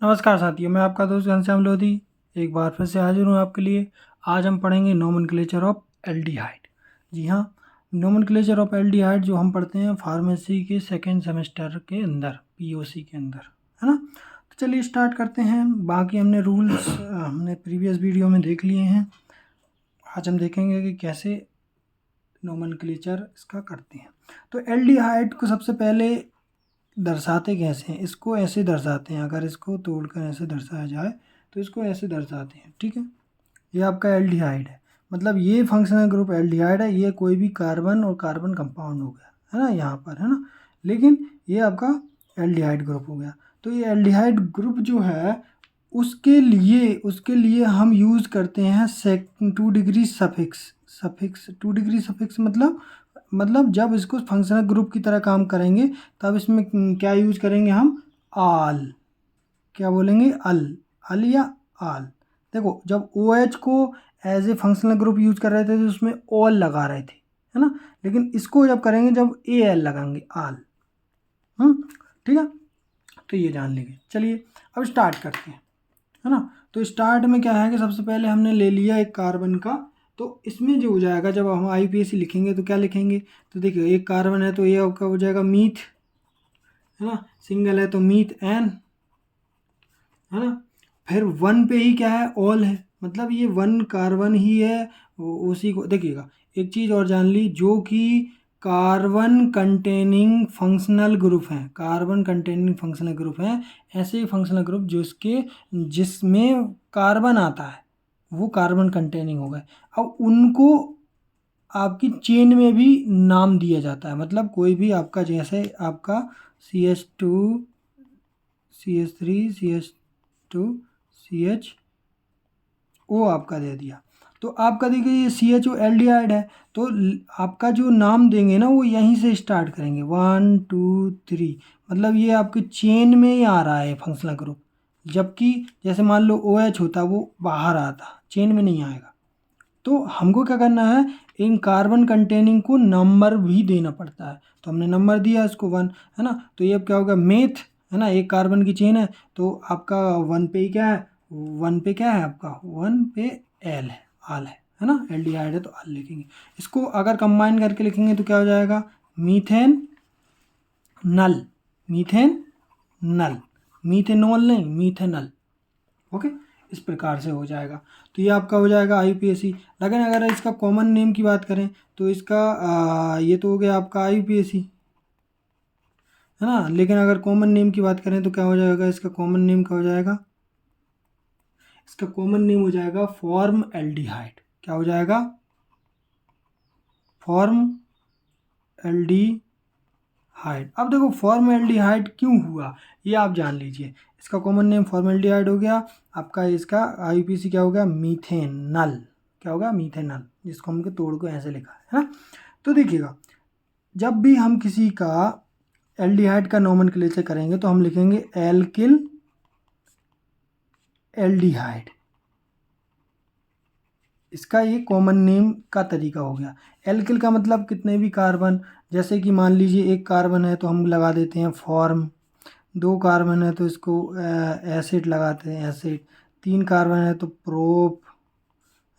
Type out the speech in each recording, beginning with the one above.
नमस्कार साथियों, मैं आपका दोस्त घनश्याम लोधी एक बार फिर से हाजिर हूँ आपके लिए। आज हम पढ़ेंगे नोमेनक्लेचर ऑफ एल्डिहाइड। जी हाँ, नोमेनक्लेचर ऑफ एल्डिहाइड जो हम पढ़ते हैं फार्मेसी के सेकेंड सेमेस्टर के अंदर, पीओसी के अंदर, है ना। तो चलिए स्टार्ट करते हैं। बाकी हमने रूल्स हमने प्रीवियस वीडियो में देख लिए हैं। आज हम देखेंगे कि कैसे नोमेनक्लेचर इसका करते हैं। तो एल्डिहाइड को सबसे पहले दर्शाते कैसे हैं? इसको ऐसे दर्शाते हैं, अगर इसको तोड़कर ऐसे दर्शाया जाए तो इसको ऐसे दर्शाते हैं, ठीक है। ये आपका एल्डिहाइड है, मतलब ये फंक्शनल ग्रुप एल्डिहाइड है। ये कोई भी कार्बन और कार्बन कंपाउंड हो गया, है ना, यहाँ पर, है ना। लेकिन ये आपका एल्डिहाइड ग्रुप हो गया। तो ये एल्डिहाइड ग्रुप जो है उसके लिए हम यूज़ करते हैं 2 डिग्री सफिक्स। 2 डिग्री सफिक्स मतलब जब इसको फंक्शनल ग्रुप की तरह काम करेंगे तब इसमें क्या यूज करेंगे हम? आल। क्या बोलेंगे? अल या आल। देखो, जब ओ एच को as a functional group use कर रहे थे तो उसमें ऑल लगा रहे थे, है ना। लेकिन इसको जब करेंगे जब ए एल लगाएंगे, आल। ठीक है, तो ये जान लेंगे। चलिए अब स्टार्ट करते हैं, है ना। तो स्टार्ट में क्या है कि सबसे पहले हमने ले लिया एक कार्बन का। तो इसमें जो हो जाएगा, जब हम आईपीएसी लिखेंगे तो क्या लिखेंगे? तो देखिए, एक कार्बन है तो ये आपका हो जाएगा मीथ, है ना। सिंगल है तो मीथ एन, है ना। फिर वन पे ही क्या है? ऑल है, मतलब ये वन कार्बन ही है। उसी को देखिएगा, एक चीज़ और जान ली, जो कि कार्बन कंटेनिंग फंक्शनल ग्रुप हैं, कार्बन कंटेनिंग फंक्शनल ग्रुप हैं। ऐसे फंक्शनल ग्रुप जिसमें कार्बन आता है वो कार्बन कंटेनिंग हो गए। अब उनको आपकी चेन में भी नाम दिया जाता है, मतलब कोई भी आपका, जैसे आपका CH2 CH3 CH2 CHO आपका दे दिया। तो आपका देखिए ये CHO एल्डिहाइड है, तो आपका जो नाम देंगे ना वो यहीं से स्टार्ट करेंगे, 1 2 3। मतलब ये आपके चेन में ही आ रहा है फंक्शनल ग्रुप। जबकि जैसे मान लो OH होता, वो बाहर आता, चेन में नहीं आएगा। तो हमको क्या करना है? इन कार्बन कंटेनिंग को नंबर भी देना पड़ता है। तो हमने नंबर दिया इसको 1, है ना। तो ये अब क्या होगा? मेथ, है ना, एक कार्बन की चेन है तो आपका 1 पे ही क्या है? 1 पे क्या है आपका? 1 पे एल है, आल है ना। एल्डिहाइड है तो आल लिखेंगे। इसको अगर कंबाइन करके लिखेंगे तो क्या हो जाएगा? मीथेन नल, मीथेन नल, मीथेनॉल नहीं, मीथेनल। ओके, इस प्रकार से हो जाएगा। तो ये आपका हो जाएगा आईपीएसी। लेकिन अगर इसका कॉमन नेम की बात करें तो इसका ये तो हो गया आपका आईपीएसी, है ना। लेकिन अगर कॉमन नेम की बात करें तो क्या हो जाएगा? इसका कॉमन नेम क्या हो जाएगा? इसका कॉमन नेम हो जाएगा फॉर्म एल्डिहाइड। क्या हो जाएगा? Form aldehyde. अब देखो, फॉर्म एल्डिहाइड क्यों हुआ ये आप जान लीजिए। इसका कॉमन नेम फॉर्म एल्डिहाइड हो गया आपका। इसका आईपीसी क्या हो गया? मीथेनल। क्या होगा? मीथेनल, जिसको हमके तोड़ को ऐसे लिखा है ना। तो देखिएगा, जब भी हम किसी का एल्डिहाइड का नोमेनक्लेचर करेंगे तो हम लिखेंगे एल्किल एल्डिहाइड। इसका ये कॉमन नेम का तरीका हो गया। एल्किल का मतलब कितने भी कार्बन, जैसे कि मान लीजिए एक कार्बन है तो हम लगा देते हैं फॉर्म, 2 कार्बन है तो इसको एसिड लगाते हैं, एसिड। 3 कार्बन है तो प्रोप,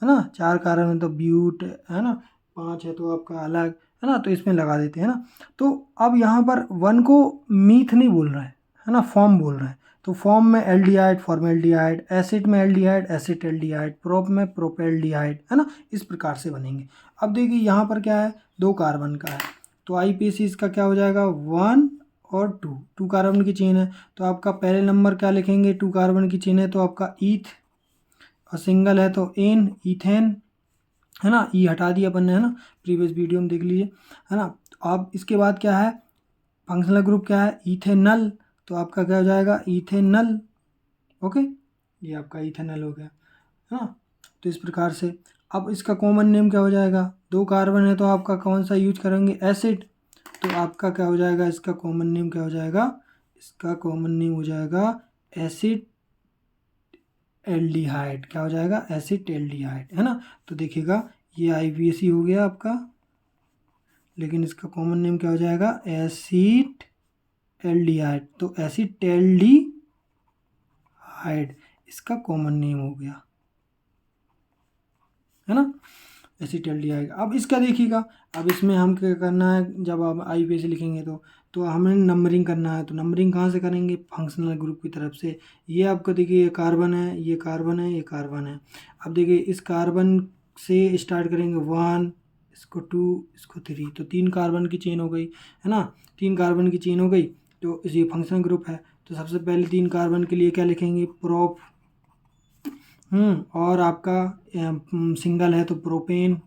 है ना। 4 कार्बन है तो ब्यूट, है ना। 5 है तो आपका अलग, है ना। तो इसमें लगा देते हैं ना। तो अब यहाँ पर 1 को मीथ नहीं बोल रहा है ना, फॉर्म बोल रहा है। तो फॉर्म में एल्डिहाइड, फॉर्मेल्डिहाइड, एसिड में एल्डिहाइड, एसिटेल्डिहाइड, प्रोप में प्रोपेल्डिहाइड, है ना। इस प्रकार से बनेंगे। अब देखिए यहाँ पर क्या है? 2 कार्बन का है तो आईपीसी इसका क्या हो जाएगा? 1 और 2 कार्बन की चेन है तो आपका पहले नंबर क्या लिखेंगे? 2 कार्बन की चेन है तो आपका ईथ, और सिंगल है तो एन, ईथेन, है ना। ई हटा दिया अपन ने, है ना, प्रीवियस वीडियो में देख लीजिए, है ना। तो अब इसके बाद क्या है? फंक्शनल ग्रुप क्या है? इथेनल। तो आपका क्या हो जाएगा? इथेनल। ओके, ये आपका इथेनल हो गया, है ना। तो इस प्रकार से अब इसका कॉमन नेम क्या हो जाएगा? 2 कार्बन है तो आपका कौन सा यूज करेंगे? एसिड। तो आपका क्या हो जाएगा? इसका कॉमन नेम क्या हो जाएगा? इसका कॉमन नेम हो जाएगा एसिड एल्डिहाइड। क्या हो जाएगा? एसिड एल्डिहाइड, है ना। तो देखिएगा, ये आईपीएसी हो गया आपका, लेकिन इसका कॉमन नेम क्या हो जाएगा? Acid aldehyde. तो एसिड एल्डी, एल्डिहाइड इसका कॉमन नेम हो गया, है ना, एसिटाल्डिहाइड। अब इसका देखिएगा, अब इसमें हम क्या करना है, जब आप IUPAC लिखेंगे तो हमें नंबरिंग करना है। तो नंबरिंग कहाँ से करेंगे, फंक्शनल ग्रुप की तरफ से। ये आपको देखिए ये कार्बन है, ये कार्बन है, ये कार्बन है। अब देखिए इस कार्बन से स्टार्ट करेंगे 1, इसको 2, इसको 3, तो 3 कार्बन की चेन हो गई, है ना, 3 कार्बन की चेन हो गई। तो ये फंक्शनल ग्रुप है। तो सबसे पहले 3 कार्बन के लिए क्या लिखेंगे, प्रोप, और आपका सिंगल है तो प्रोपेन,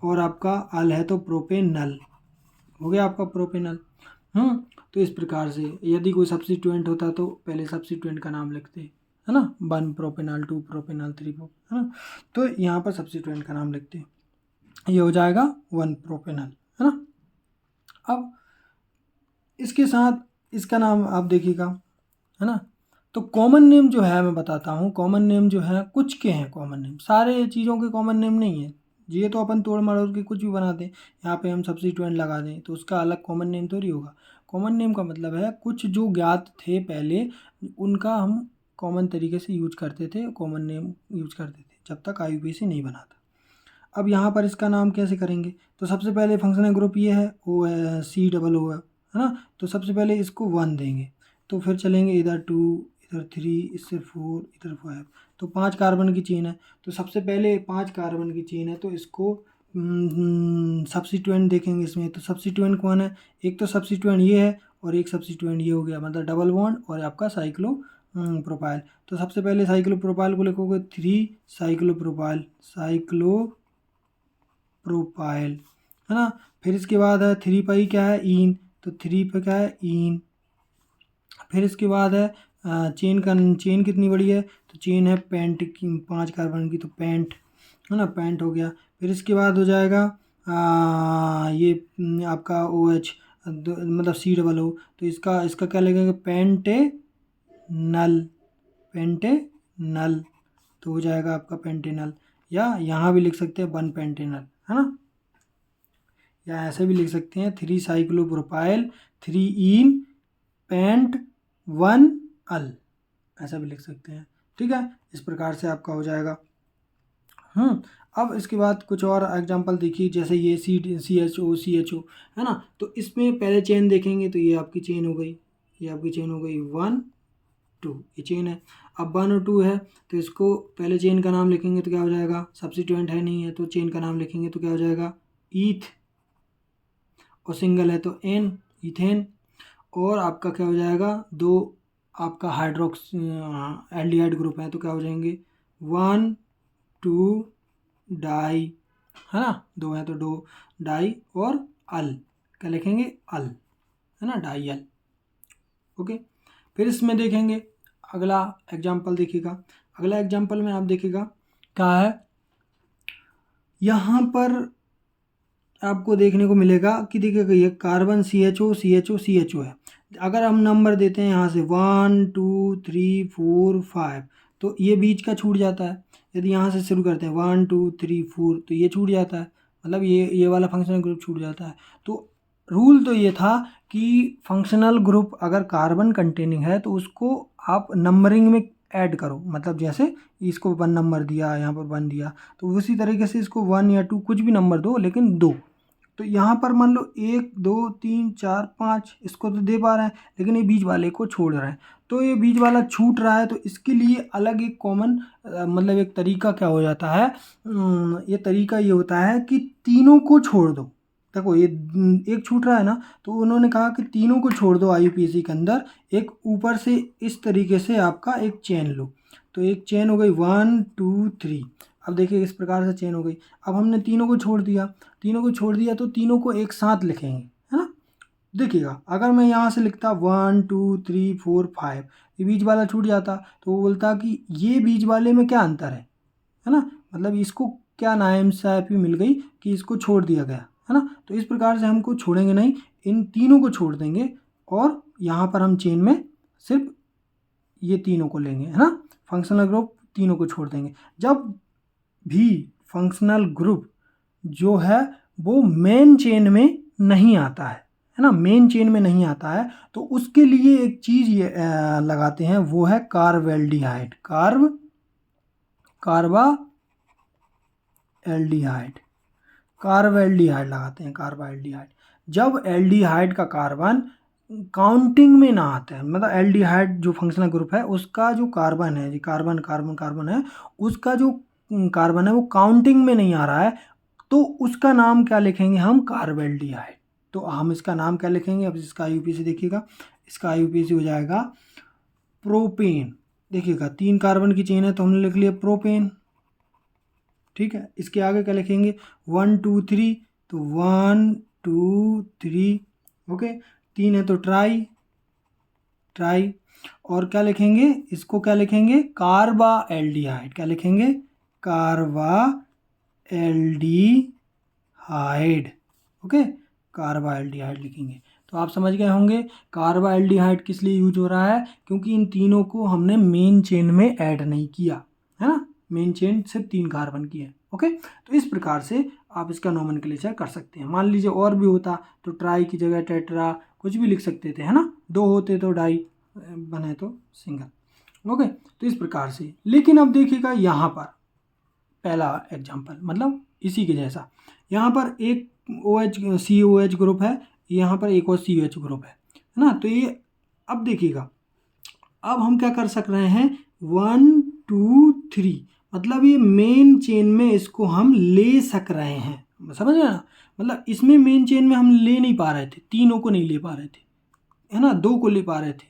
और आपका अल है तो प्रोपेनल, हो गया आपका प्रोपेनल। तो इस प्रकार से यदि कोई सब्स्टिट्यूएंट होता तो पहले सब्स्टिट्यूएंट का नाम लिखते, है ना, 1 प्रोपेनल, 2 प्रोपेनल, 3 है ना। तो यहाँ पर सब्स्टिट्यूएंट का नाम लिखते, ये हो जाएगा 1 प्रोपेनल, है ना। अब इसके साथ इसका नाम आप देखिएगा, है ना। तो कॉमन नेम जो है मैं बताता हूँ, कॉमन नेम जो है कुछ के हैं कॉमन नेम, सारे चीज़ों के कॉमन नेम नहीं है। ये तो अपन तोड़ मरोड़ के कुछ भी बना दें, यहाँ पे हम सब्स्टिट्यूएंट लगा दें तो उसका अलग कॉमन नेम थोड़ी होगा। कॉमन नेम का मतलब है कुछ जो ज्ञात थे पहले, उनका हम कॉमन तरीके से यूज करते थे, कॉमन नेम यूज करते थे जब तक IUPAC नहीं बना था। अब यहाँ पर इसका नाम कैसे करेंगे, तो सबसे पहले फंक्शनल ग्रुप ये है, वो है COO है ना। तो सबसे पहले इसको 1 देंगे, तो फिर चलेंगे इधर 2, इधर 3, इससे 4, इधर 5, तो 5 कार्बन की चेन है। तो सबसे पहले 5 कार्बन की चेन है तो इसको सब्स्टिट्यूएंट देखेंगे इसमें। तो सब्स्टिट्यूएंट कौन है, एक तो सब्स्टिट्यूएंट ये है और एक सब्स्टिट्यूएंट ये हो गया, मतलब डबल बॉन्ड और आपका साइक्लो प्रोपाइल। तो सबसे पहले साइक्लो प्रोपाइल को लिखोगे 3 साइक्लो प्रोपाइल, साइक्लो प्रोपाइल, है ना। फिर इसके बाद है 3 पाई क्या है, इन, तो 3 पे क्या है, इन। फिर इसके बाद है चेन कितनी बड़ी है, तो चेन है पेंट की 5 कार्बन की, तो पेंट, है ना, पेंट हो गया। फिर इसके बाद हो जाएगा ये आपका OH, मतलब COO, तो इसका क्या लगेगा, पेंटेनल, पेंटेनल, तो हो जाएगा आपका पेंटेनल, या यहाँ भी लिख सकते हैं 1 पेंटेनल, है ना, या ऐसे भी लिख सकते हैं 3 साइक्लोप्रोपाइल, 3 इन पेंट 1 अल, ऐसा भी लिख सकते हैं, ठीक है। इस प्रकार से आपका हो जाएगा। अब इसके बाद कुछ और एग्जांपल देखिए, जैसे ये CHO है ना। तो इसमें पहले चेन देखेंगे तो ये आपकी चेन हो गई, ये आपकी चेन हो गई 1 2, ये चेन है। अब 1 और 2 है तो इसको पहले चेन का नाम लिखेंगे तो क्या हो जाएगा, सब्स्टिट्यूएंट है नहीं है तो चेन का नाम लिखेंगे तो क्या हो जाएगा, ईथ, और सिंगल है तो एन, इथेन। और आपका क्या हो जाएगा, 2 आपका हाइड्रोक्स एल्डिहाइड ग्रुप है तो क्या हो जाएंगे 1 2 डाई, है ना, 2 है तो 2 डाई, और अल क्या लिखेंगे, अल, है ना, डाई अल, ओके। फिर इसमें देखेंगे अगला एग्जाम्पल देखिएगा, अगला एग्जाम्पल में आप देखिएगा क्या है, यहाँ पर आपको देखने को मिलेगा कि देखिएगा ये कार्बन CHO है। अगर हम नंबर देते हैं यहाँ से 1 2 3 4 5, तो ये बीच का छूट जाता है। यदि यहाँ से शुरू करते हैं 1 2 3 4, तो ये छूट जाता है, मतलब ये वाला फंक्शनल ग्रुप छूट जाता है। तो रूल तो ये था कि फंक्शनल ग्रुप अगर कार्बन कंटेनिंग है तो उसको आप नंबरिंग में ऐड करो, मतलब जैसे इसको 1 नंबर दिया, यहाँ पर 1 दिया, तो उसी तरीके से इसको 1 या 2 कुछ भी नंबर दो, लेकिन 2। तो यहाँ पर मान लो 1 2 3 4 5 इसको तो दे पा रहे हैं, लेकिन ये बीच वाले को छोड़ रहे हैं, तो ये बीच वाला छूट रहा है। तो इसके लिए अलग एक कॉमन मतलब एक तरीका क्या हो जाता है, ये तरीका ये होता है कि तीनों को छोड़ दो। देखो ये एक छूट रहा है ना, तो उन्होंने कहा कि तीनों को छोड़ दो IUPAC के अंदर, एक ऊपर से इस तरीके से आपका एक चेन लो। तो एक चेन हो गई 1 2 3, अब देखिए इस प्रकार से चेन हो गई। अब हमने तीनों को छोड़ दिया, तो तीनों को एक साथ लिखेंगे, है ना। देखिएगा अगर मैं यहाँ से लिखता 1 2 3 4 5, ये बीच वाला छूट जाता, तो वो बोलता कि ये बीच वाले में क्या अंतर है ना, मतलब इसको क्या नाइंसाफ़ी मिल गई कि इसको छोड़ दिया गया, है ना। तो इस प्रकार से हमको छोड़ेंगे नहीं, इन तीनों को छोड़ देंगे, और यहाँ पर हम चेन में सिर्फ ये तीनों को लेंगे, है ना, फंक्शनल ग्रुप तीनों को छोड़ देंगे। जब भी फंक्शनल ग्रुप जो है वो मेन चेन में नहीं आता है है ना, मेन चेन में नहीं आता है, तो उसके लिए एक चीज़ ये लगाते हैं, वो है कार्बेल्डिहाइड, कार्बेल्डिहाइड लगाते हैं, कार्बेल्डिहाइड। जब एल्डिहाइड का कार्बन काउंटिंग में ना आता है, मतलब एल्डिहाइड जो फंक्शनल ग्रुप है उसका जो कार्बन है, कार्बन है, उसका जो कार्बन है वो काउंटिंग में नहीं आ रहा है, तो उसका नाम क्या लिखेंगे हम, कार्बेल्डिहाइड। तो हम इसका नाम क्या लिखेंगे, अब इसका आईयूपीएसी देखिएगा, इसका आईयूपीएसी हो जाएगा प्रोपेन। देखिएगा 3 कार्बन की चेन है तो हमने लिख लिया प्रोपेन, ठीक है। इसके आगे क्या लिखेंगे, 1 2 3, तो 1 2 3, ओके। 3 है तो ट्राई, और क्या लिखेंगे, इसको क्या लिखेंगे, कार्बा एल्डिहाइड, क्या लिखेंगे, कार्बा एल्डिहाइड, ओके, कार्बा एल्डिहाइड लिखेंगे। तो आप समझ गए होंगे कार्बा एल्डिहाइड किस लिए यूज हो रहा है, क्योंकि इन तीनों को हमने मेन चेन में ऐड नहीं किया है ना, मेन चेन सिर्फ 3 कार्बन की है, ओके। तो इस प्रकार से आप इसका नोमेनक्लेचर कर सकते हैं। मान लीजिए और भी होता तो ट्राई की जगह टेट्रा कुछ भी लिख सकते थे, है ना, 2 होते तो डाई, बने तो सिंगल, ओके। तो इस प्रकार से, लेकिन अब देखिएगा यहाँ पर पहला एग्जाम्पल मतलब इसी के जैसा, यहाँ पर एक OH COH ग्रुप है, यहाँ पर एक और COH ग्रुप है ना। तो ये अब देखिएगा, अब हम क्या कर सक रहे हैं, 1 2 3, मतलब ये मेन चेन में इसको हम ले सक रहे हैं, समझ रहे ना, मतलब इसमें मेन चेन में हम ले नहीं पा रहे थे, तीनों को नहीं ले पा रहे थे, है ना, 2 को ले पा रहे थे,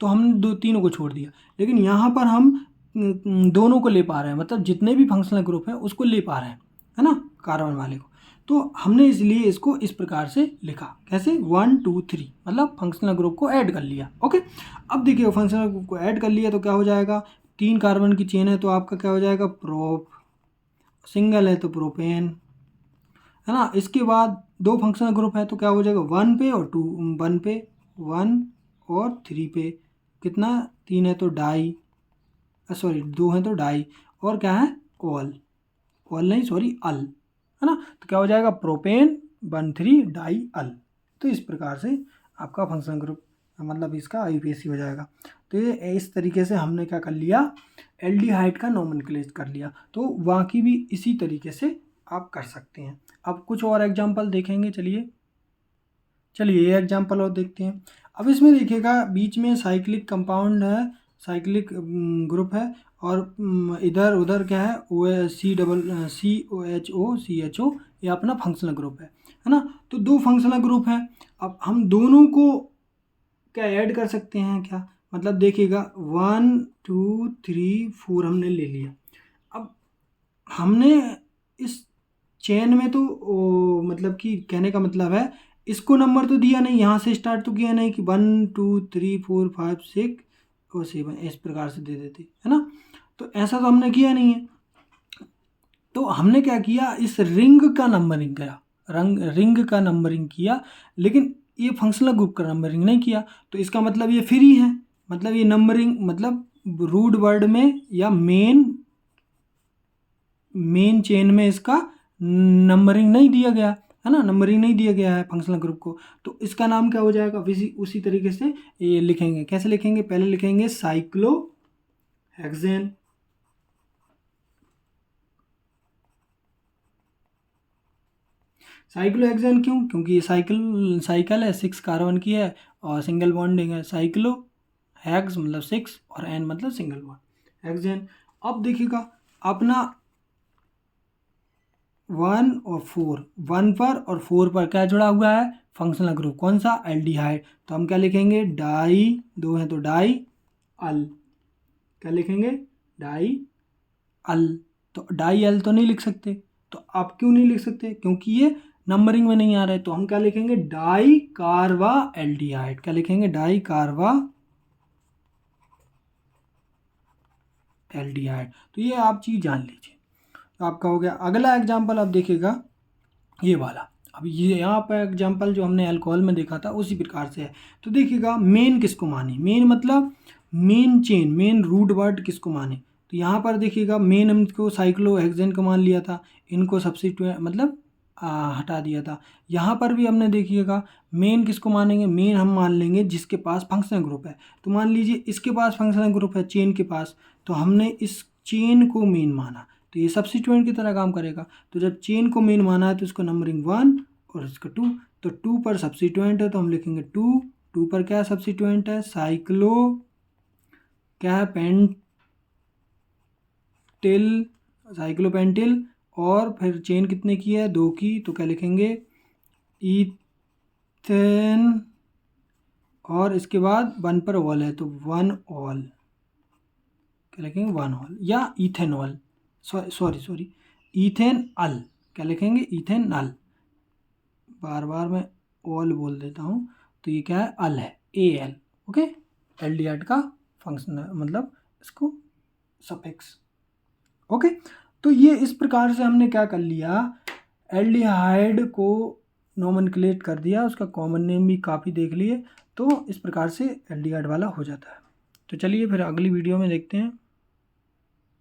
तो हमने तीनों को छोड़ दिया। लेकिन यहाँ पर हम दोनों को ले पा रहे हैं, मतलब जितने भी फंक्शनल ग्रुप है उसको ले पा रहे हैं, है ना, कार्बन वाले को। तो हमने इसलिए इसको इस प्रकार से लिखा, कैसे, 1 2 3, मतलब फंक्शनल ग्रुप को ऐड कर लिया, ओके। अब देखिए फंक्शनल ग्रुप को ऐड कर लिया तो क्या हो जाएगा, 3 कार्बन की चेन है तो आपका क्या हो जाएगा, प्रोप, सिंगल है तो प्रोपेन, है ना। इसके बाद 2 फंक्शनल ग्रुप है तो क्या हो जाएगा, 1 पे और 2, 1 पे, 1 और 3 पे, कितना, 3 है तो डाई, सॉरी 2 है तो डाई, और क्या है, ऑल नहीं सॉरी अल, है ना। तो क्या हो जाएगा, प्रोपेन 1 3 डाई अल। तो इस प्रकार से आपका फंक्शनल ग्रुप मतलब इसका आईयूपीएसी हो जाएगा। तो ये इस तरीके से हमने क्या कर लिया, एल्डिहाइड का नोमेनक्लेचर कर लिया। तो बाकी भी इसी तरीके से आप कर सकते हैं। अब कुछ और एग्जांपल देखेंगे, चलिए ये एग्जांपल और देखते हैं। अब इसमें देखिएगा बीच में साइक्लिक कंपाउंड है, साइक्लिक ग्रुप है, और इधर उधर क्या है, COHO ये अपना फंक्शनल ग्रुप है ना। तो 2 फंक्शनल ग्रुप हैं, अब हम दोनों को क्या ऐड कर सकते हैं क्या, मतलब देखिएगा 1 2 3 4 हमने ले लिया। अब हमने इस चेन में तो मतलब कि कहने का मतलब है इसको नंबर तो दिया नहीं, यहाँ से स्टार्ट तो किया नहीं कि 1 2 3 4 5 6 और 7 इस प्रकार से दे देते, है ना। तो ऐसा तो हमने किया नहीं है, तो हमने क्या किया, इस रिंग का नंबरिंग किया, रिंग का नंबरिंग किया, लेकिन ये फंक्शनल ग्रुप का नंबरिंग नहीं किया। तो इसका मतलब ये फ्री है, मतलब ये नंबरिंग मतलब रूट वर्ड में या मेन चेन में इसका नंबरिंग नहीं दिया गया, है ना, नंबरिंग नहीं दिया गया है फंक्शनल ग्रुप को। तो इसका नाम क्या हो जाएगा, उसी तरीके से ये लिखेंगे, कैसे लिखेंगे, पहले लिखेंगे साइक्लोहेक्सेन, साइक्लोहेक्सेन क्यों, क्योंकि ये साइकिल है, 6 कार्बन की है और सिंगल बॉन्डिंग है, साइक्लो हेक्स मतलब 6 और एन मतलब सिंगल बॉन्ड, हेक्सेन। अब देखिएगा अपना 1 और 4, 1 पर और 4 पर क्या जुड़ा हुआ है, फंक्शनल ग्रुप, कौन सा, एल्डिहाइड। तो हम क्या लिखेंगे, डाई, 2 है तो डाई अल, क्या लिखेंगे, डाई अल। तो डाई अल तो नहीं लिख सकते, तो आप क्यों नहीं लिख सकते, क्योंकि ये नंबरिंग में नहीं आ रहा है। तो हम क्या लिखेंगे, डाई कार्बा एल्डिहाइड, क्या लिखेंगे, डाई कार्बा एल्डिहाइड। तो ये आप चीज़ जान लीजिए, तो आपका हो गया। अगला एग्जाम्पल आप देखिएगा ये वाला, अब ये यहाँ पर एग्जाम्पल जो हमने अल्कोहल में देखा था उसी प्रकार से है। तो देखिएगा मेन किसको माने, मेन मतलब main chain, main root word किसको माने। तो यहाँ पर देखिएगा मेन हमको साइक्लोहेक्सेन को मान लिया था, इनको सब्स्टिट्यूट मतलब हटा दिया था। यहाँ पर भी हमने देखिएगा मेन किसको मानेंगे, मेन हम मान लेंगे जिसके पास फंक्शनल ग्रुप है। तो मान लीजिए इसके पास फंक्शनल ग्रुप है चेन के पास, तो हमने इस चेन को मेन माना, तो ये सब्स्टिट्यूएंट की तरह काम करेगा। तो जब चेन को मेन माना है तो इसको नंबरिंग 1 और इसका 2, तो 2 पर सब्स्टिट्यूएंट है तो हम लिखेंगे 2, 2 पर क्या सब्स्टिट्यूएंट है, साइक्लो क्या है, पेंटिल, साइक्लोपेंटिल, और फिर चेन कितने की है, 2 की, तो क्या लिखेंगे, ईथेन, और इसके बाद 1 पर ऑल है तो 1 ऑल, क्या लिखेंगे 1 ऑल, या इथेनॉल, सॉरी इथेनॉल, क्या लिखेंगे इथेनॉल, बार बार मैं ऑल बोल देता हूँ, तो ये क्या है, अल है, AL, ओके, एल्डिहाइड का फंक्शन मतलब इसको सफिक्स, ओके। तो ये इस प्रकार से हमने क्या कर लिया, एल्डिहाइड को नोमेनक्लेट कर दिया, उसका कॉमन नेम भी काफ़ी देख लिए, तो इस प्रकार से एल्डिहाइड वाला हो जाता है। तो चलिए फिर अगली वीडियो में देखते हैं।